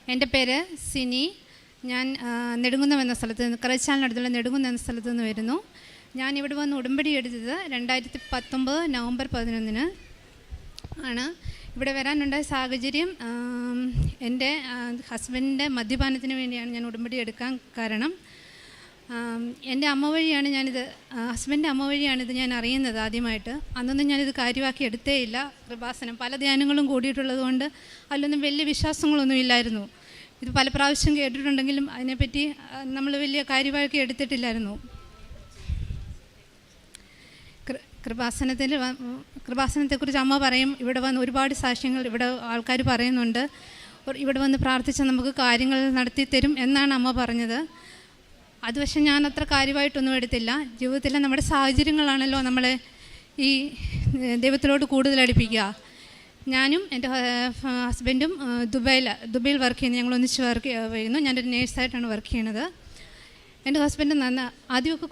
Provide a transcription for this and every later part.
എൻ്റെ പേര് സിനി. ഞാൻ നെടുങ്കുന്നം എന്ന സ്ഥലത്ത് നിന്ന്, കറച്ചാലിനടുത്തുള്ള നെടുങ്കുന്നം എന്ന സ്ഥലത്ത് നിന്ന് വരുന്നു. ഞാനിവിടെ വന്ന് ഉടമ്പടി എടുത്തത് 2019 നവംബർ 11 ആണ്. ഇവിടെ വരാനുണ്ടായ സാഹചര്യം, എൻ്റെ ഹസ്ബൻഡിൻ്റെ മദ്യപാനത്തിന് വേണ്ടിയാണ് ഞാൻ ഉടമ്പടി എടുക്കാൻ കാരണം. എൻ്റെ അമ്മ വഴിയാണ് ഹസ്ബൻഡിൻ്റെ അമ്മ വഴിയാണിത് ഞാൻ അറിയുന്നത് ആദ്യമായിട്ട്. അന്നൊന്നും ഞാനിത് കാര്യമാക്കി എടുത്തേ ഇല്ല. കൃപാസനം പല ധ്യാനങ്ങളും കൂടിയിട്ടുള്ളത് കൊണ്ട് അതിലൊന്നും വലിയ വിശ്വാസങ്ങളൊന്നും ഇല്ലായിരുന്നു. ഇത് പല പ്രാവശ്യം കേട്ടിട്ടുണ്ടെങ്കിലും അതിനെപ്പറ്റി നമ്മൾ വലിയ കാര്യമാക്കി എടുത്തിട്ടില്ലായിരുന്നു. കൃപാസനത്തെക്കുറിച്ച് അമ്മ പറയും. ഇവിടെ വന്ന് ഒരുപാട് സാക്ഷ്യങ്ങൾ ഇവിടെ ആൾക്കാർ പറയുന്നുണ്ട്. ഇവിടെ വന്ന് പ്രാർത്ഥിച്ചാൽ നമുക്ക് കാര്യങ്ങൾ നടത്തി തരും എന്നാണ് അമ്മ പറഞ്ഞത്. അത് പക്ഷേ ഞാൻ അത്ര കാര്യമായിട്ടൊന്നും എടുത്തില്ല. ജീവിതത്തിലെ നമ്മുടെ സാഹചര്യങ്ങളാണല്ലോ നമ്മളെ ഈ ദൈവത്തിലോട്ട് കൂടുതൽ അടുപ്പിക്കുക. ഞാനും എൻ്റെ ഹസ്ബൻഡും ദുബൈയിൽ വർക്ക് ചെയ്യുന്നു. ഞങ്ങൾ ഒന്നിച്ച് വർക്ക് ചെയ്യുന്നു. ഞാനൊരു നേഴ്സായിട്ടാണ് വർക്ക് ചെയ്യണത്. എൻ്റെ ഹസ്ബൻഡ് ആദ്യമൊക്കെ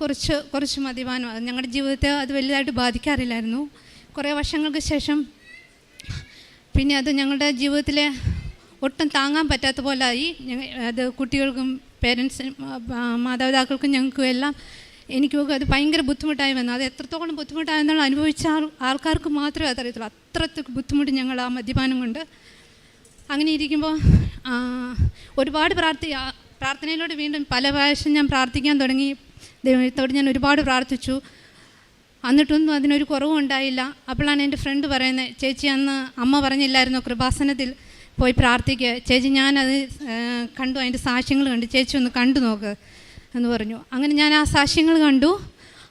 കുറച്ച് മദ്യപാനം, ഞങ്ങളുടെ ജീവിതത്തെ അത് വലുതായിട്ട് ബാധിക്കാറില്ലായിരുന്നു. കുറേ വർഷങ്ങൾക്ക് ശേഷം പിന്നെ അത് ഞങ്ങളുടെ ജീവിതത്തിലെ ഒട്ടും താങ്ങാൻ പറ്റാത്ത പോലെ ആയി. അത് കുട്ടികൾക്കും പേരൻസിനും മാതാപിതാക്കൾക്കും ഞങ്ങൾക്കും എല്ലാം എനിക്കൊക്കെ അത് ഭയങ്കര ബുദ്ധിമുട്ടായി വന്നു. അത് എത്രത്തോളം ബുദ്ധിമുട്ടായെന്നുള്ള അനുഭവിച്ച ആൾക്കാർക്ക് മാത്രമേ അതറിയത്തുള്ളൂ. അത്രയ്ക്ക് ബുദ്ധിമുട്ട് ഞങ്ങൾ ആ മദ്യപാനം കൊണ്ട്. അങ്ങനെ ഇരിക്കുമ്പോൾ ഒരുപാട് പ്രാർത്ഥനയിലൂടെ വീണ്ടും പല പ്രാവശ്യം ഞാൻ പ്രാർത്ഥിക്കാൻ തുടങ്ങി. ദൈവത്തോട് ഞാൻ ഒരുപാട് പ്രാർത്ഥിച്ചു. എന്നിട്ടൊന്നും അതിനൊരു കുറവും ഉണ്ടായില്ല. അപ്പോഴാണ് എൻ്റെ ഫ്രണ്ട് പറയുന്നത്, ചേച്ചി അന്ന് അമ്മ പറഞ്ഞില്ലായിരുന്നോ കൃപാസനത്തിൽ പോയി പ്രാർത്ഥിക്കുക, ചേച്ചി ഞാനത് കണ്ടു, അതിൻ്റെ സാക്ഷ്യങ്ങൾ കണ്ടു, ചേച്ചി ഒന്ന് കണ്ടു നോക്ക് എന്ന് പറഞ്ഞു. അങ്ങനെ ഞാൻ ആ സാക്ഷ്യങ്ങൾ കണ്ടു.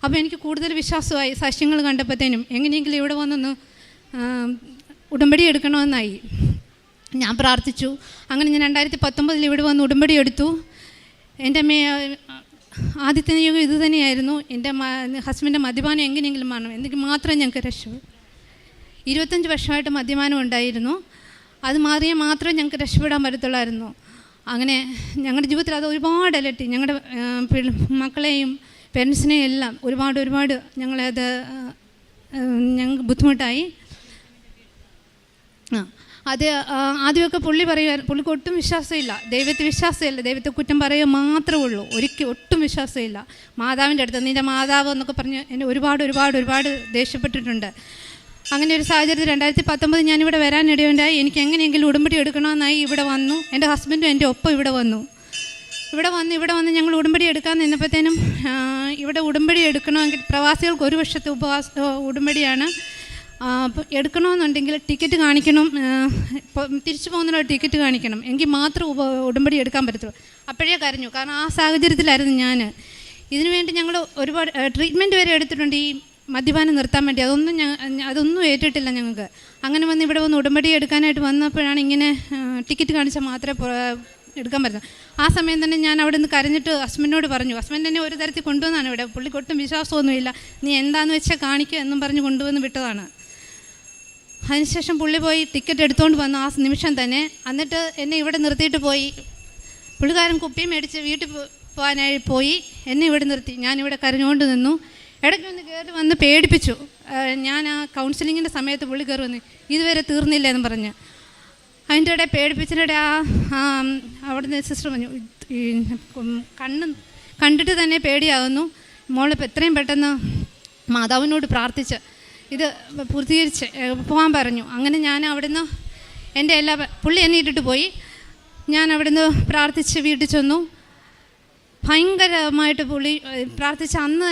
അപ്പോൾ എനിക്ക് കൂടുതൽ വിശ്വാസമായി. സാക്ഷ്യങ്ങൾ കണ്ടപ്പോഴത്തേനും എങ്ങനെയെങ്കിലും ഇവിടെ വന്നൊന്ന് ഉടമ്പടി എടുക്കണമെന്നായി. ഞാൻ പ്രാർത്ഥിച്ചു. അങ്ങനെ ഞാൻ 2019 ഇവിടെ വന്ന് ഉടമ്പടി എടുത്തു. എൻ്റെ ആദ്യത്തെ നിയോഗം ഇത് തന്നെയായിരുന്നു. എൻ്റെ ഹസ്ബൻഡിൻ്റെ മദ്യപാനം എങ്ങനെയെങ്കിലും മാറണം, എന്നെങ്കിൽ മാത്രമേ ഞങ്ങൾക്ക് രക്ഷപ്പെടും. 25 വർഷമായിട്ട് മദ്യപാനം ഉണ്ടായിരുന്നു. അത് മാറിയാൽ മാത്രമേ ഞങ്ങൾക്ക് രക്ഷപ്പെടാൻ പറ്റത്തുള്ളായിരുന്നു. അങ്ങനെ ഞങ്ങളുടെ ജീവിതത്തിൽ അത് ഒരുപാട് അലട്ടി. ഞങ്ങളുടെ മക്കളെയും പേരൻസിനെയും എല്ലാം ഒരുപാട് ഞങ്ങളത് ഞങ്ങൾക്ക് ബുദ്ധിമുട്ടായി. അത് ആദ്യമൊക്കെ പുള്ളിക്ക് ഒട്ടും വിശ്വാസമില്ല, ദൈവത്തെ വിശ്വാസമില്ല, ദൈവത്തെ കുറ്റം പറയുക മാത്രമേ ഉള്ളൂ. ഒട്ടും വിശ്വാസമില്ല. മാതാവിൻ്റെ അടുത്ത് നിൻ്റെ മാതാവ് എന്നൊക്കെ പറഞ്ഞ് എന്നെ ഒരുപാട് ദേഷ്യപ്പെട്ടിട്ടുണ്ട്. അങ്ങനെ ഒരു സാഹചര്യത്തിൽ 2019 ഞാനിവിടെ വരാനിടയുണ്ടായി. എനിക്ക് എങ്ങനെയെങ്കിലും ഉടമ്പടി എടുക്കണമെന്നായി ഇവിടെ വന്നു. എൻ്റെ ഹസ്ബൻഡും എൻ്റെ ഒപ്പം ഇവിടെ വന്നു ഞങ്ങൾ ഉടമ്പടി എടുക്കാൻ നിന്നപ്പോഴത്തേനും ഇവിടെ ഉടമ്പടി എടുക്കണമെങ്കിൽ പ്രവാസികൾക്ക് 1 വർഷത്തെ ഉടമ്പടിയാണ്. എടുക്കണമെന്നുണ്ടെങ്കിൽ ടിക്കറ്റ് കാണിക്കണം, തിരിച്ചു പോകുന്നതിനുള്ള ടിക്കറ്റ് കാണിക്കണം, എങ്കിൽ മാത്രം ഉടമ്പടി എടുക്കാൻ പറ്റത്തുള്ളൂ. അപ്പോഴേ കരഞ്ഞു. കാരണം ആ സാഹചര്യത്തിലായിരുന്നു ഞാൻ. ഇതിനുവേണ്ടി ഞങ്ങൾ ഒരുപാട് ട്രീറ്റ്മെൻറ്റ് വരെ എടുത്തിട്ടുണ്ട് ഈ മദ്യപാനം നിർത്താൻ വേണ്ടി. അതൊന്നും ഏറ്റിട്ടില്ല ഞങ്ങൾക്ക്. അങ്ങനെ വന്ന് ഇവിടെ വന്ന് ഉടമ്പടി എടുക്കാനായിട്ട് വന്നപ്പോഴാണ് ഇങ്ങനെ ടിക്കറ്റ് കാണിച്ചാൽ മാത്രമേ എടുക്കാൻ പറ്റുന്നത്. ആ സമയം തന്നെ ഞാൻ അവിടെ നിന്ന് കരഞ്ഞിട്ട് ഹസ്ബൻഡിനോട് പറഞ്ഞു. ഹസ്ബൻഡ് എന്നെ ഒരു തരത്തിൽ കൊണ്ടുവന്നാണ് ഇവിടെ. പുള്ളിക്ക് ഒട്ടും വിശ്വാസമൊന്നുമില്ല. നീ എന്താണെന്ന് വെച്ചാൽ കാണിക്കുക എന്നും പറഞ്ഞ് കൊണ്ടുവന്ന് വിട്ടതാണ്. അതിനുശേഷം പുള്ളി പോയി ടിക്കറ്റ് എടുത്തുകൊണ്ട് വന്നു ആ നിമിഷം തന്നെ. എന്നിട്ട് എന്നെ ഇവിടെ നിർത്തിയിട്ട് പോയി. പുള്ളിക്കാരൻ കുപ്പി മേടിച്ച് വീട്ടിൽ പോകാനായി പോയി. എന്നെ ഇവിടെ നിർത്തി. ഞാനിവിടെ കരഞ്ഞുകൊണ്ട് നിന്നു. ഇടയ്ക്കൊന്ന് കയറി വന്ന് പേടിപ്പിച്ചു. ഞാൻ ആ കൗൺസിലിങ്ങിൻ്റെ സമയത്ത് പുള്ളി കയറി വന്ന് ഇതുവരെ തീർന്നില്ല എന്ന് പറഞ്ഞ് അതിൻ്റെ ഇടയിൽ പേടിപ്പിച്ചതിനിടെ അവിടുന്ന് സിസ്റ്റർ പറഞ്ഞു, കണ്ടിട്ട് തന്നെ പേടിയാകുന്നു, മോളിപ്പോൾ എത്രയും പെട്ടെന്ന് മാതാവിനോട് പ്രാർത്ഥിച്ച് ഇത് പൂർത്തീകരിച്ച് പോകാൻ പറഞ്ഞു. അങ്ങനെ ഞാൻ അവിടുന്ന് പുള്ളി എന്നെ ഇട്ടിട്ട് പോയി. ഞാൻ അവിടുന്ന് പ്രാർത്ഥിച്ച് വീട്ടിൽ ചെന്നു. ഭയങ്കരമായിട്ട് പുള്ളി പ്രാർത്ഥിച്ച അന്ന്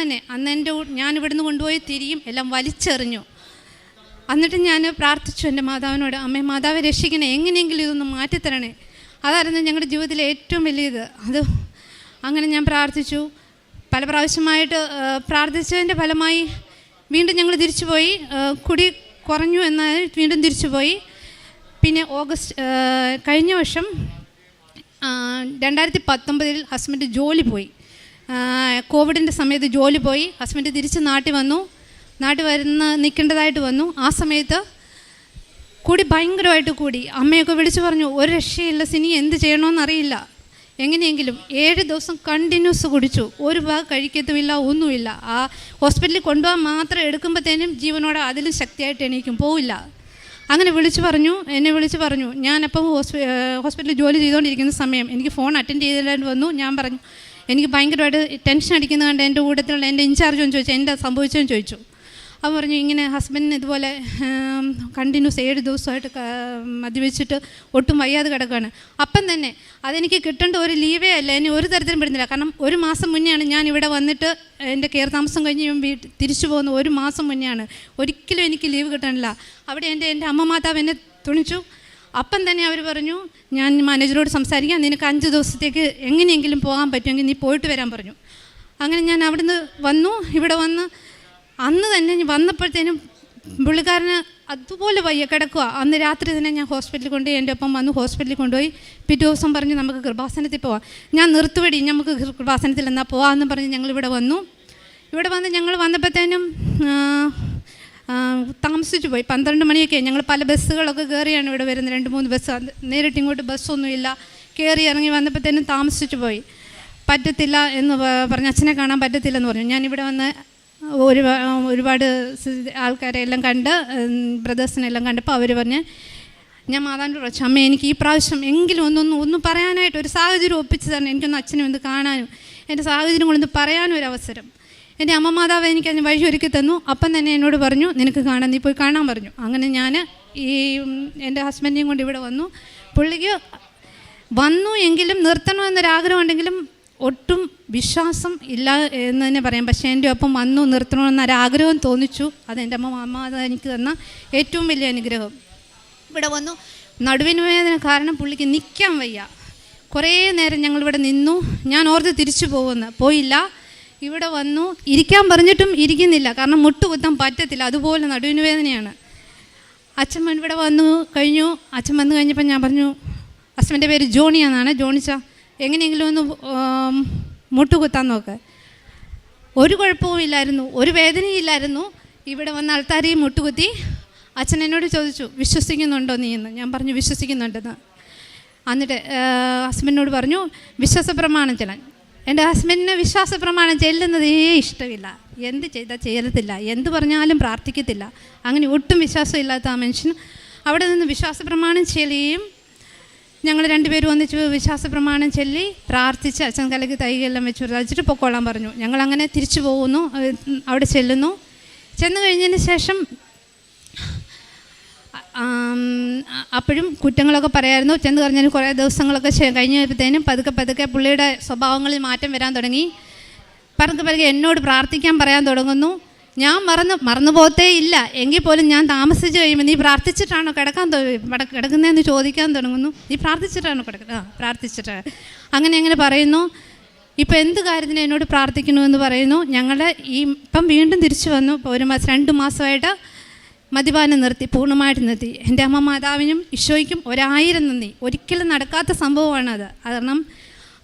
ഞാൻ ഇവിടുന്ന് കൊണ്ടുപോയി തിരിയും എല്ലാം വലിച്ചെറിഞ്ഞു. എന്നിട്ട് ഞാൻ പ്രാർത്ഥിച്ചു എൻ്റെ മാതാവിനോട്, അമ്മേ മാതാവെ രക്ഷിക്കണേ, എങ്ങനെയെങ്കിലും ഇതൊന്ന് മാറ്റിത്തരണേ. അതായിരുന്നു ഞങ്ങളുടെ ജീവിതത്തിലെ ഏറ്റവും വലിയത്. അങ്ങനെ ഞാൻ പ്രാർത്ഥിച്ചു. പല പ്രാവശ്യമായിട്ട് പ്രാർത്ഥിച്ചതിൻ്റെ ഫലമായി വീണ്ടും ഞങ്ങൾ തിരിച്ചുപോയി. കുടി കുറഞ്ഞു എന്നാൽ വീണ്ടും തിരിച്ചുപോയി. പിന്നെ കഴിഞ്ഞ വർഷം 2019 ഹസ്ബൻഡ് ജോലി പോയി. കോവിഡിൻ്റെ സമയത്ത് ജോലി പോയി. ഹസ്ബൻഡ് തിരിച്ച് നാട്ടിൽ നിൽക്കേണ്ടതായിട്ട് വന്നു. ആ സമയത്ത് കൂടി ഭയങ്കരമായിട്ട് കൂടി. അമ്മയൊക്കെ വിളിച്ചു പറഞ്ഞു, ഒരു രക്ഷയില്ല സിനി, എന്ത് ചെയ്യണമെന്നറിയില്ല, എങ്ങനെയെങ്കിലും 7 ദിവസം കണ്ടിന്യൂസ് കുടിച്ചു. ഒരു ഭാഗം കഴിക്കത്തുമില്ല, ഒന്നുമില്ല. ആ ഹോസ്പിറ്റലിൽ കൊണ്ടുപോകാൻ മാത്രം എടുക്കുമ്പോഴത്തേനും ജീവനോടെ അതിലും ശക്തിയായിട്ട് എണീക്കും, പോവില്ല. അങ്ങനെ എന്നെ വിളിച്ച് പറഞ്ഞു. ഞാനപ്പോൾ ഹോസ്പിറ്റലിൽ ജോലി ചെയ്തുകൊണ്ടിരിക്കുന്ന സമയം എനിക്ക് ഫോൺ അറ്റൻഡ് ചെയ്തിട്ട് വന്നു. ഞാൻ പറഞ്ഞു എനിക്ക് ഭയങ്കരമായിട്ട് ടെൻഷൻ അടിക്കുന്നത് കണ്ട് എൻ്റെ കൂട്ടത്തിലുള്ള എൻ്റെ ഇൻചാർജ് ചോദിച്ചു എന്താ സംഭവിച്ചതെന്ന് ചോദിച്ചു. അവൻ പറഞ്ഞു ഇങ്ങനെ ഹസ്ബൻഡിന് ഇതുപോലെ കണ്ടിന്യൂസ് 7 ദിവസമായിട്ട് മദ്യപിച്ചിട്ട് ഒട്ടും വയ്യാതെ കിടക്കുകയാണ്. അപ്പം തന്നെ അതെനിക്ക് കിട്ടേണ്ട ഒരു ലീവേ അല്ല, എന്നെ ഒരു തരത്തിലും പെടുന്നില്ല. കാരണം 1 മാസം മുന്നെയാണ് ഞാൻ ഇവിടെ വന്നിട്ട് എൻ്റെ കെയർ താമസം കഴിഞ്ഞ് ഞാൻ തിരിച്ചു പോകുന്ന 1 മാസം മുന്നെയാണ്. ഒരിക്കലും എനിക്ക് ലീവ് കിട്ടണില്ല. അവിടെ എൻ്റെ അമ്മ മാതാവ് എന്നെ തുണിച്ചു. അപ്പം തന്നെ അവർ പറഞ്ഞു ഞാൻ മാനേജറോട് സംസാരിക്കാം, നിനക്ക് 5 ദിവസത്തേക്ക് എങ്ങനെയെങ്കിലും പോകാൻ പറ്റുമെങ്കിൽ നീ പോയിട്ട് വരാൻ പറഞ്ഞു. അങ്ങനെ ഞാൻ അവിടുന്ന് വന്നു. ഇവിടെ വന്ന് അന്ന് തന്നെ വന്നപ്പോഴത്തേനും പുള്ളിക്കാരന് അതുപോലെ വയ്യ കിടക്കുക. അന്ന് രാത്രി തന്നെ ഞാൻ ഹോസ്പിറ്റലിൽ കൊണ്ടുപോയി, എൻ്റെ ഒപ്പം വന്നു ഹോസ്പിറ്റലിൽ കൊണ്ടുപോയി. പിറ്റേ ദിവസം പറഞ്ഞു നമുക്ക് കൃപാസനത്തിൽ പോവാം. ഞാൻ നിർത്തുവടി, നമുക്ക് കൃപാസനത്തിൽ എന്നാൽ പോകാമെന്ന് പറഞ്ഞ് ഞങ്ങളിവിടെ വന്നു. ഇവിടെ വന്ന് ഞങ്ങൾ വന്നപ്പോഴത്തേനും താമസിച്ചു പോയി. 12 മണിയൊക്കെ. ഞങ്ങൾ പല ബസ്സുകളൊക്കെ കയറിയാണ് ഇവിടെ വരുന്നത്. 2-3 ബസ്. നേരിട്ട് ഇങ്ങോട്ട് ബസ്സൊന്നുമില്ല. കയറി ഇറങ്ങി വന്നപ്പോഴത്തേനും താമസിച്ചു പോയി. പറ്റത്തില്ല എന്ന് പറഞ്ഞു, അച്ഛനെ കാണാൻ പറ്റത്തില്ലെന്ന് പറഞ്ഞു. ഞാനിവിടെ വന്ന് ഒരുപാട് ആൾക്കാരെ എല്ലാം കണ്ട്, ബ്രദേഴ്സിനെല്ലാം കണ്ടപ്പോൾ അവർ പറഞ്ഞ് ഞാൻ മാതാവിനോട് പറഞ്ഞു അമ്മ എനിക്ക് ഈ പ്രാവശ്യം എങ്കിലും ഒന്നും പറയാനായിട്ട് ഒരു സാഹചര്യം ഒപ്പിച്ച് തന്നെ എനിക്കൊന്ന് അച്ഛനെ ഒന്ന് കാണാനും എൻ്റെ സാഹചര്യങ്ങളൊന്ന് പറയാനും ഒരു അവസരം എൻ്റെ അമ്മ മാതാവ് എനിക്ക് അതിന് വഴി ഒരുക്കി തന്നു. അപ്പം തന്നെ എന്നോട് പറഞ്ഞു നിനക്ക് കാണാൻ, നീ പോയി കാണാൻ പറഞ്ഞു. അങ്ങനെ ഞാൻ എൻ്റെ ഹസ്ബൻഡിനെയും കൊണ്ട് ഇവിടെ വന്നു. പുള്ളിക്ക് വന്നു എങ്കിലും നിർത്തണമെന്നൊരാഗ്രഹം ഉണ്ടെങ്കിലും ഒട്ടും വിശ്വാസം ഇല്ല എന്ന് തന്നെ പറയാം. പക്ഷേ എൻ്റെ ഒപ്പം വന്നു നിർത്തണമെന്നൊരാഗ്രഹം തോന്നിച്ചു. അതെൻ്റെ അമ്മ മാതാവ് എനിക്ക് തന്ന ഏറ്റവും വലിയ അനുഗ്രഹം. ഇവിടെ വന്നു. നടുവിന് വേദന കാരണം പുള്ളിക്ക് നിൽക്കാൻ വയ്യ. കുറേ നേരം ഞങ്ങളിവിടെ നിന്നു. ഞാൻ ഓർത്ത് തിരിച്ചു പോയില്ല. ഇവിടെ വന്നു ഇരിക്കാൻ പറഞ്ഞിട്ടും ഇരിക്കുന്നില്ല. കാരണം മുട്ടുകുത്താൻ പറ്റത്തില്ല, അതുപോലെ നടുവിന് വേദനയാണ്. അച്ഛൻ ഇവിടെ വന്നു കഴിഞ്ഞു. അച്ഛൻ വന്നു കഴിഞ്ഞപ്പോൾ ഞാൻ പറഞ്ഞു, ഹസ്ബൻ്റെ പേര് ജോണിയാന്നാണ്. ജോണിച്ച എങ്ങനെയെങ്കിലും ഒന്ന് മുട്ടുകുത്താൻ നോക്ക്. ഒരു കുഴപ്പവും ഇല്ലായിരുന്നു, ഒരു വേദനയില്ലായിരുന്നു. ഇവിടെ വന്ന് ആൾത്താരെയും മുട്ടുകുത്തി. അച്ഛൻ എന്നോട് ചോദിച്ചു വിശ്വസിക്കുന്നുണ്ടോ നീ എന്ന്. ഞാൻ പറഞ്ഞു വിശ്വസിക്കുന്നുണ്ടെന്ന്. എന്നിട്ട് ഹസ്ബൻഡിനോട് പറഞ്ഞു വിശ്വാസ പ്രമാണം ചെല്ലാൻ. എൻ്റെ ഹസ്ബൻഡിന് വിശ്വാസ പ്രമാണം ചെല്ലുന്നതേ ഇഷ്ടമില്ല. എന്ത് ചെയ്താൽ ചെയ്യത്തില്ല, എന്ത് പറഞ്ഞാലും പ്രാർത്ഥിക്കത്തില്ല. അങ്ങനെ ഒട്ടും വിശ്വാസമില്ലാത്ത ആ മനുഷ്യൻ അവിടെ നിന്ന് വിശ്വാസ പ്രമാണം ചെല്ലുകയും ഞങ്ങൾ 2 പേരും ഒന്നിച്ച് വിശ്വാസ പ്രമാണം ചൊല്ലി പ്രാർത്ഥിച്ച് അച്ഛൻ കലക്ക് തൈകെല്ലാം വെച്ച് പ്രാർത്ഥിച്ചിട്ട് പൊക്കോളാൻ പറഞ്ഞു. ഞങ്ങളങ്ങനെ തിരിച്ചു പോകുന്നു. അവിടെ ചെല്ലുന്നു. ചെന്ന് കഴിഞ്ഞതിന് ശേഷം അപ്പോഴും കുറ്റങ്ങളൊക്കെ പറയായിരുന്നു. ചെന്ന് പറഞ്ഞതിന് കുറേ ദിവസങ്ങളൊക്കെ കഴിഞ്ഞപ്പോഴത്തേനും പതുക്കെ പുള്ളിയുടെ സ്വഭാവങ്ങളിൽ മാറ്റം വരാൻ തുടങ്ങി. പതുക്കെ എന്നോട് പ്രാർത്ഥിക്കാൻ പറയാൻ തുടങ്ങുന്നു. ഞാൻ മറന്നു പോകത്തേ ഇല്ല. എങ്കിൽ പോലും ഞാൻ താമസിച്ച് കഴിയുമ്പോൾ നീ പ്രാർത്ഥിച്ചിട്ടാണോ കിടക്കുന്നതെന്ന് ചോദിക്കാൻ തുടങ്ങുന്നു. നീ പ്രാർത്ഥിച്ചിട്ടാണോ കിടക്കുന്നത്? പ്രാർത്ഥിച്ചിട്ടാണ്. അങ്ങനെ പറയുന്നു. ഇപ്പം എന്ത് കാര്യത്തിന് എന്നോട് പ്രാർത്ഥിക്കണമെന്ന് പറയുന്നു. ഞങ്ങൾ ഇപ്പം വീണ്ടും തിരിച്ചു വന്നു. ഇപ്പോൾ 2 മാസമായിട്ട് മദ്യപാനം പൂർണ്ണമായിട്ട് നിർത്തി. എൻ്റെ അമ്മ മാതാവിനും ഈശോയ്ക്കും 1000 നന്ദി. ഒരിക്കലും നടക്കാത്ത സംഭവമാണത്. കാരണം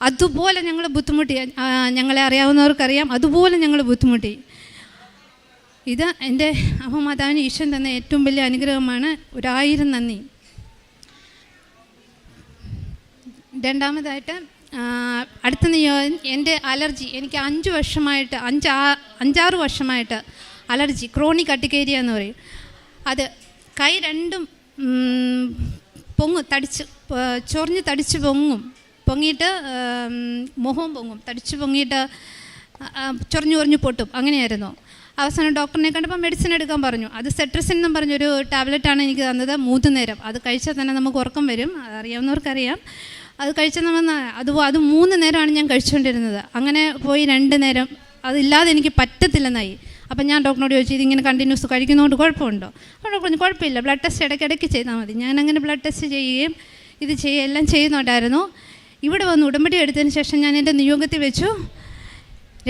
അതുപോലെ ഞങ്ങൾ ബുദ്ധിമുട്ടി. ഞങ്ങളെ അറിയാവുന്നവർക്കറിയാം, അതുപോലെ ഞങ്ങൾ ബുദ്ധിമുട്ടി. ഇത് എൻ്റെ അമ്മ മാതാവിന് ഈശോൻ തന്ന ഏറ്റവും വലിയ അനുഗ്രഹമാണ്. 1000 നന്ദി. രണ്ടാമതായിട്ട് അടുത്ത എൻ്റെ അലർജി. എനിക്ക് 5-6 വർഷമായിട്ട് അലർജി, ക്രോണിക് അട്ടിക്കേരിയ എന്ന് പറയും. അത് കൈ രണ്ടും ചൊറിഞ്ഞ് തടിച്ച് പൊങ്ങിയിട്ട് മുഖവും പൊങ്ങും, തടിച്ച് പൊങ്ങിയിട്ട് ചൊറിഞ്ഞു പൊട്ടും. അങ്ങനെയായിരുന്നു. അവസാനം ഡോക്ടറിനെ കണ്ടപ്പോൾ മെഡിസിൻ എടുക്കാൻ പറഞ്ഞു. അത് സെട്രസിൻ എന്നും പറഞ്ഞൊരു ടാബ്ലറ്റാണ് എനിക്ക് തന്നത് 3 നേരം. അത് കഴിച്ചാൽ തന്നെ നമുക്ക് ഉറക്കം വരും, അറിയാവുന്നവർക്കറിയാം. അത് കഴിച്ചാൽ അത് 3 നേരമാണ് ഞാൻ കഴിച്ചുകൊണ്ടിരുന്നത്. അങ്ങനെ പോയി 2 നേരം അതില്ലാതെ എനിക്ക് പറ്റത്തില്ലെന്നായി. അപ്പം ഞാൻ ഡോക്ടറിനോട് ചോദിച്ചു ഇതിങ്ങനെ കണ്ടിന്യൂസ് കഴിക്കുന്നതുകൊണ്ട് കുഴപ്പമുണ്ടോ? അപ്പോൾ ഡോക്ടർ പറഞ്ഞു കുഴപ്പമില്ല, ബ്ലഡ് ടെസ്റ്റ് ഇടയ്ക്കിടയ്ക്ക് ചെയ്താൽ മതി. ഞാനങ്ങനെ ബ്ലഡ് ടെസ്റ്റ് ചെയ്യുകയും എല്ലാം ചെയ്യുന്നുണ്ടായിരുന്നു. ഇവിടെ വന്ന് ഉടമ്പടി എടുത്തതിന് ശേഷം ഞാൻ എൻ്റെ നിയോഗത്തിൽ വെച്ചു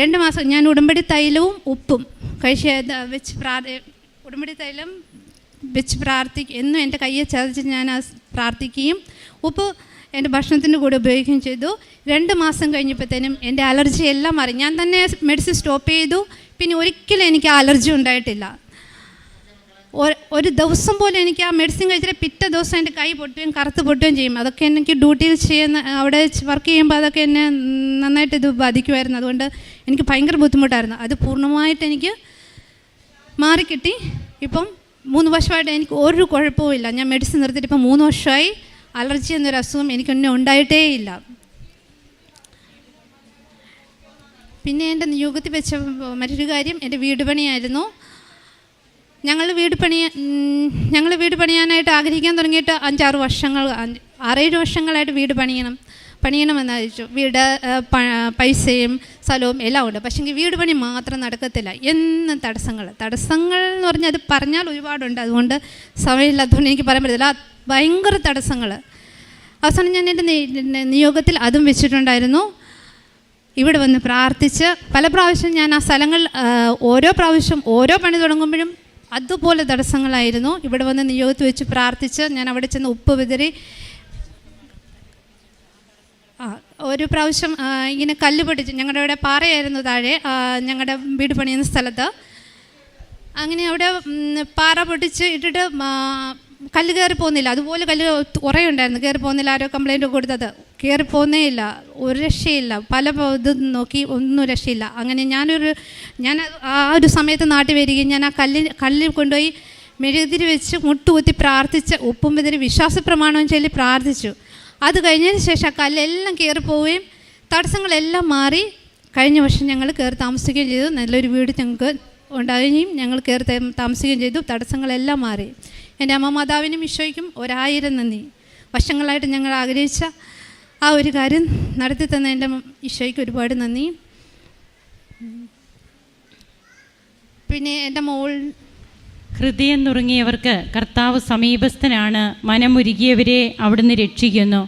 2 മാസം ഞാൻ ഉടമ്പടി തൈലവും ഉപ്പും ഉടമ്പടി തൈലം വെച്ച് എന്നും എൻ്റെ കയ്യെ ചതച്ച് ഞാൻ പ്രാർത്ഥിക്കുകയും ഉപ്പ് എൻ്റെ ഭക്ഷണത്തിൻ്റെ കൂടെ ഉപയോഗിക്കുകയും ചെയ്തു. 2 മാസം കഴിഞ്ഞപ്പോഴത്തേനും എൻ്റെ അലർജി എല്ലാം മാറി. ഞാൻ തന്നെ മെഡിസിൻ സ്റ്റോപ്പ് ചെയ്തു. പിന്നെ ഒരിക്കലും എനിക്ക് അലർജി ഉണ്ടായിട്ടില്ല. ഒരു ദിവസം പോലും എനിക്ക് ആ മെഡിസിൻ കഴിച്ചിട്ട് പിറ്റേ ദിവസം എൻ്റെ കൈ പൊട്ടുകയും കറുത്ത് പൊട്ടുകയും ചെയ്യും. അതൊക്കെ എനിക്ക് ഡ്യൂട്ടിയിൽ അവിടെ വർക്ക് ചെയ്യുമ്പോൾ അതൊക്കെ എന്നെ നന്നായിട്ട് ഇത് ബാധിക്കുമായിരുന്നു. അതുകൊണ്ട് എനിക്ക് ഭയങ്കര ബുദ്ധിമുട്ടായിരുന്നു. അത് പൂർണ്ണമായിട്ട് എനിക്ക് മാറിക്കിട്ടി. ഇപ്പം 3 വർഷമായിട്ട് എനിക്ക് ഒരു കുഴപ്പവുമില്ല. ഞാൻ മെഡിസിൻ നിർത്തിയിട്ട് ഇപ്പോൾ 3 വർഷമായി. അലർജി എന്നൊരു അസുഖം എനിക്കൊന്നും ഉണ്ടായിട്ടേ ഇല്ല. പിന്നെ എൻ്റെ നിയോഗത്തിൽ വെച്ച മറ്റൊരു കാര്യം എൻ്റെ വീട് പണിയായിരുന്നു. ഞങ്ങൾ വീട് പണിയാനായിട്ട് ആഗ്രഹിക്കാൻ തുടങ്ങിയിട്ട് 6-7 വർഷങ്ങളായിട്ട് വീട് പണിയണമെന്ന് ആലോചിച്ചു. വീട് പൈസയും സ്ഥലവും എല്ലാം ഉണ്ട്. പക്ഷേ വീട് പണി മാത്രം നടക്കത്തില്ല. എന്നും തടസ്സങ്ങൾ എന്ന് പറഞ്ഞാൽ അത് പറഞ്ഞാൽ ഒരുപാടുണ്ട്. അതുകൊണ്ട് സമയമില്ലാത്തതുകൊണ്ട് എനിക്ക് പറയാൻ പറ്റത്തില്ല. ഭയങ്കര തടസ്സങ്ങൾ. അവസാനം ഞാൻ എൻ്റെ നിയോഗത്തിൽ അതും വെച്ചിട്ടുണ്ടായിരുന്നു. ഇവിടെ വന്ന് പ്രാർത്ഥിച്ച് പല പ്രാവശ്യം ഞാൻ ആ സ്ഥലങ്ങൾ ഓരോ പ്രാവശ്യം ഓരോ പണി തുടങ്ങുമ്പോഴും അതുപോലെ തടസ്സങ്ങളായിരുന്നു. ഇവിടെ വന്ന് നിയോഗത്തിൽ വെച്ച് പ്രാർത്ഥിച്ച് ഞാൻ അവിടെ ചെന്ന് ഉപ്പ് വിതറി. ഒരു പ്രാവശ്യം ഇങ്ങനെ കല്ല് പൊട്ടിച്ച്, ഞങ്ങളുടെ അവിടെ പാറയായിരുന്നു താഴെ, ഞങ്ങളുടെ വീട് പണിയുന്ന സ്ഥലത്ത്. അങ്ങനെ അവിടെ പാറ പൊട്ടിച്ച് ഇട്ടിട്ട് കല്ല് കയറി പോകുന്നില്ല. അതുപോലെ കല്ല് കുറേ ഉണ്ടായിരുന്നു, കയറി പോകുന്നില്ല. ആരോ കംപ്ലൈൻറ്റ് കൊടുത്തത് കയറി പോകുന്നേ ഇല്ല, ഒരു രക്ഷയില്ല. പല ഇത് നോക്കി ഒന്നും രക്ഷയില്ല. അങ്ങനെ ഞാൻ ആ ഒരു സമയത്ത് നാട്ടിൽ വരികയും ഞാൻ ആ കല്ലിൽ കൊണ്ടുപോയി മെഴുകുതിരി വെച്ച് മുട്ടുകുത്തി പ്രാർത്ഥിച്ച് ഉപ്പും വിതറി വിശ്വാസപ്രമാണവും ചൊല്ലി പ്രാർത്ഥിച്ചു. അത് കഴിഞ്ഞതിന് ശേഷം ആ കല്ലെല്ലാം കയറിപ്പോവുകയും തടസ്സങ്ങളെല്ലാം മാറി. കഴിഞ്ഞ വർഷം ഞങ്ങൾ കയറി താമസിക്കുകയും ചെയ്തു. നല്ലൊരു വീട് ഞങ്ങൾക്ക് ഉണ്ടാകുകയും ഞങ്ങൾ കയറി താമസിക്കുകയും ചെയ്തു. തടസ്സങ്ങളെല്ലാം മാറി. എൻ്റെ അമ്മ മാതാവിനും ഈശോയ്ക്കും 1000 നന്ദി. വർഷങ്ങളായിട്ട് ഞങ്ങൾ ആഗ്രഹിച്ച ആ ഒരു കാര്യം നടത്തി തന്ന എൻ്റെ ഈശോയ്ക്ക് ഒരുപാട് നന്ദി. പിന്നെ എൻ്റെ മോൾ ഹൃദയം നുറുങ്ങിയവർക്ക് കർത്താവ് സമീപസ്ഥനാണ്, മനമുരുകിയവരെ അവിടുന്ന് രക്ഷിക്കുന്നു.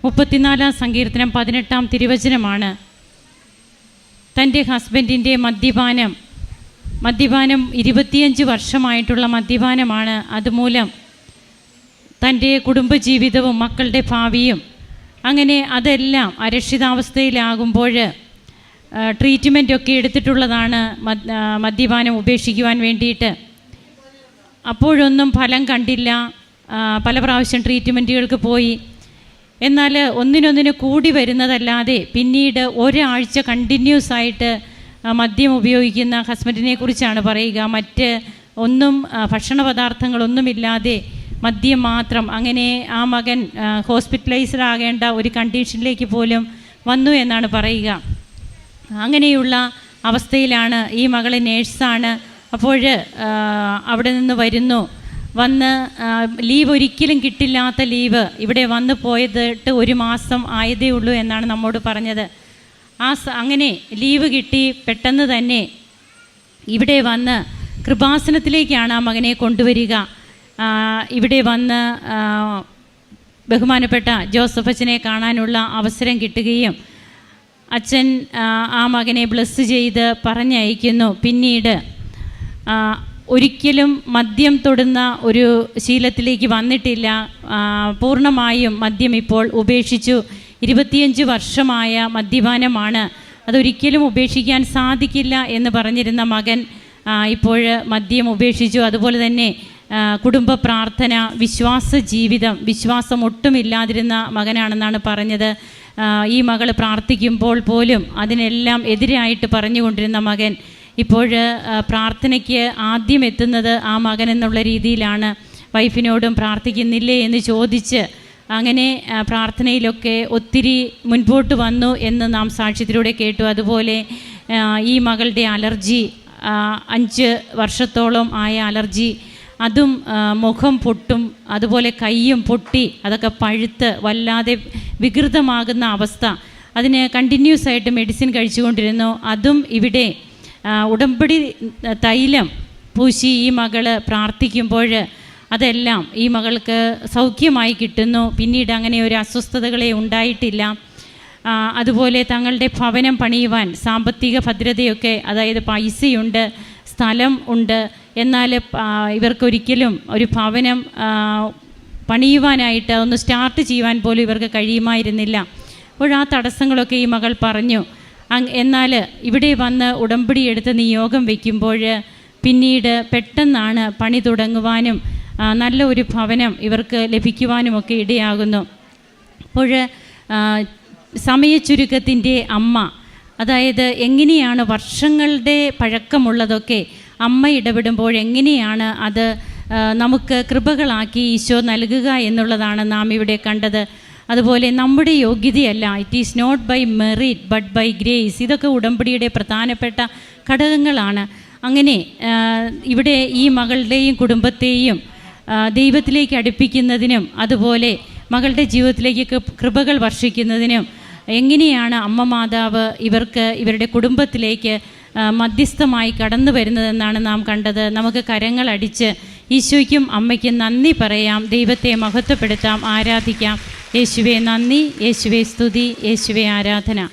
34 സങ്കീർത്തനം 18 തിരുവചനമാണ്. തൻ്റെ ഹസ്ബൻഡിൻ്റെ മദ്യപാനം 25 വർഷമായിട്ടുള്ള മദ്യപാനമാണ്. അതുമൂലം തൻ്റെ കുടുംബജീവിതവും മക്കളുടെ ഭാവിയും അങ്ങനെ അതെല്ലാം അരക്ഷിതാവസ്ഥയിലാകുമ്പോൾ ട്രീറ്റ്മെൻറ്റൊക്കെ എടുത്തിട്ടുള്ളതാണ് മദ്യപാനം ഉപേക്ഷിക്കുവാൻ വേണ്ടിയിട്ട്. അപ്പോഴൊന്നും ഫലം കണ്ടില്ല. പല പ്രാവശ്യം ട്രീറ്റ്മെൻറ്റുകൾക്ക് പോയി. എന്നാൽ ഒന്നിനൊന്നിന് കൂടി വരുന്നതല്ലാതെ പിന്നീട് ഒരാഴ്ച കണ്ടിന്യൂസ് ആയിട്ട് മദ്യം ഉപയോഗിക്കുന്ന ഹസ്ബൻഡിനെ കുറിച്ചാണ് പറയുക. മറ്റ് ഒന്നും ഭക്ഷണ പദാർത്ഥങ്ങളൊന്നുമില്ലാതെ മദ്യം മാത്രം. അങ്ങനെ ആ മകൻ ഹോസ്പിറ്റലൈസ്ഡ് ആകേണ്ട ഒരു കണ്ടീഷനിലേക്ക് പോലും വന്നു എന്നാണ് പറയുക. അങ്ങനെയുള്ള അവസ്ഥയിലാണ് ഈ മകൾ നേഴ്സാണ്. അപ്പോൾ അവിടെ നിന്ന് വന്ന് ലീവ് ഒരിക്കലും കിട്ടില്ലാത്ത ലീവ് ഇവിടെ വന്ന് പോയതിട്ട് 1 മാസം ആയതേ ഉള്ളൂ എന്നാണ് നമ്മോട് പറഞ്ഞത്. അങ്ങനെ ലീവ് കിട്ടി പെട്ടെന്ന് തന്നെ ഇവിടെ വന്ന് കൃപാസനത്തിലേക്കാണ് ആ മകനെ കൊണ്ടുവരിക. ഇവിടെ വന്ന് ബഹുമാനപ്പെട്ട ജോസഫ് അച്ഛനെ കാണാനുള്ള അവസരം കിട്ടുകയും അച്ഛൻ ആ മകനെ ബ്ലെസ് ചെയ്ത് പറഞ്ഞയക്കുന്നു. പിന്നീട് ഒരിക്കലും മദ്യം തൊടുന്ന ഒരു ശീലത്തിലേക്ക് വന്നിട്ടില്ല. പൂർണ്ണമായും മദ്യം ഇപ്പോൾ ഉപേക്ഷിച്ചു. 25 വർഷമായ മദ്യപാനമാണ്. അതൊരിക്കലും ഉപേക്ഷിക്കാൻ സാധിക്കില്ല എന്ന് പറഞ്ഞിരുന്ന മകൻ ഇപ്പോൾ മദ്യം ഉപേക്ഷിച്ചു. അതുപോലെ തന്നെ കുടുംബ പ്രാർത്ഥന, വിശ്വാസ ജീവിതം, വിശ്വാസം ഒട്ടുമില്ലാതിരുന്ന മകനാണെന്നാണ് പറഞ്ഞത്. ഈ മകൾ പ്രാർത്ഥിക്കുമ്പോൾ പോലും അതിനെല്ലാം എതിരായിട്ട് പറഞ്ഞുകൊണ്ടിരുന്ന മകൻ ഇപ്പോൾ പ്രാർത്ഥനയ്ക്ക് ആദ്യം എത്തുന്നത് ആ മകൻ എന്നുള്ള രീതിയിലാണ്. വൈഫിനോടും പ്രാർത്ഥിക്കുന്നില്ലേ എന്ന് ചോദിച്ച് അങ്ങനെ പ്രാർത്ഥനയിലൊക്കെ ഒത്തിരി മുൻപോട്ട് വന്നു എന്ന് നാം സാക്ഷ്യത്തിലൂടെ കേട്ടു. അതുപോലെ ഈ മകളുടെ അലർജി 5 വർഷത്തോളം ആയ അലർജി, അതും മുഖം പൊട്ടും, അതുപോലെ കൈയും പൊട്ടി അതൊക്കെ പഴുത്ത് വല്ലാതെ വികൃതമാകുന്ന അവസ്ഥ. അതിന് കണ്ടിന്യൂസ് ആയിട്ട് മെഡിസിൻ കഴിച്ചുകൊണ്ടിരുന്നു. അതും ഇവിടെ ഉടമ്പടി തൈലം പൂശി ഈ മകള് പ്രാർത്ഥിക്കുമ്പോൾ അതെല്ലാം ഈ മകൾക്ക് സൗഖ്യമായി കിട്ടുന്നു. പിന്നീട് അങ്ങനെ ഒരു അസ്വസ്ഥതകളെ ഉണ്ടായിട്ടില്ല. അതുപോലെ തങ്ങളുടെ ഭവനം പണിയുവാൻ സാമ്പത്തിക ഭദ്രതയൊക്കെ, അതായത് പൈസയുണ്ട്, സ്ഥലം ഉണ്ട്, എന്നാൽ ഇവർക്കൊരിക്കലും ഒരു ഭവനം പണിയുവാനായിട്ട് ഒന്ന് സ്റ്റാർട്ട് ചെയ്യുവാൻ പോലും ഇവർക്ക് കഴിയുമായിരുന്നില്ല. അപ്പോൾ ആ തടസ്സങ്ങളൊക്കെ ഈ മകൾ പറഞ്ഞു. എന്നാൽ ഇവിടെ വന്ന് ഉടമ്പടി എടുത്ത് നിയോഗം വയ്ക്കുമ്പോൾ പിന്നീട് പെട്ടെന്നാണ് പണി തുടങ്ങുവാനും നല്ല ഒരു ഭവനം ഇവർക്ക് ലഭിക്കുവാനുമൊക്കെ ഇടയാകുന്നു. അപ്പോൾ സമയച്ചുരുക്കത്തിൻ്റെ അമ്മ, അതായത് എങ്ങനെയാണ് വർഷങ്ങളുടെ പഴക്കമുള്ളതൊക്കെ അമ്മ ഇടപെടുമ്പോൾ എങ്ങനെയാണ് അത് നമുക്ക് കൃപകളാക്കി ഈശോ നൽകുക എന്നുള്ളതാണ് നാം ഇവിടെ കണ്ടത്. അതുപോലെ നമ്മുടെ യോഗ്യതയല്ല, it is not by merit but by grace. ഇതൊക്കെ ഉടമ്പടിയുടെ പ്രധാനപ്പെട്ട ഘടകങ്ങളാണ്. അങ്ങനെ ഇവിടെ ഈ മകളുടെയും കുടുംബത്തെയും ദൈവത്തിലേക്ക് അടുപ്പിക്കുന്നതിനും അതുപോലെ മകളുടെ ജീവിതത്തിലേക്ക് കൃപകൾ വർഷിക്കുന്നതിനും എങ്ങനെയാണ് അമ്മ മാതാവ് ഇവരുടെ കുടുംബത്തിലേക്ക് മധ്യസ്ഥമായി കടന്നു വരുന്നതെന്നാണ് നാം കണ്ടത്. നമുക്ക് കരങ്ങളടിച്ച് ഈശോയ്ക്കും അമ്മയ്ക്കും നന്ദി പറയാം, ദൈവത്തെ മഹത്വപ്പെടുത്താം, ആരാധിക്കാം. യേശുവേ നന്ദി, യേശുവേ സ്തുതി, യേശുവേ ആരാധന.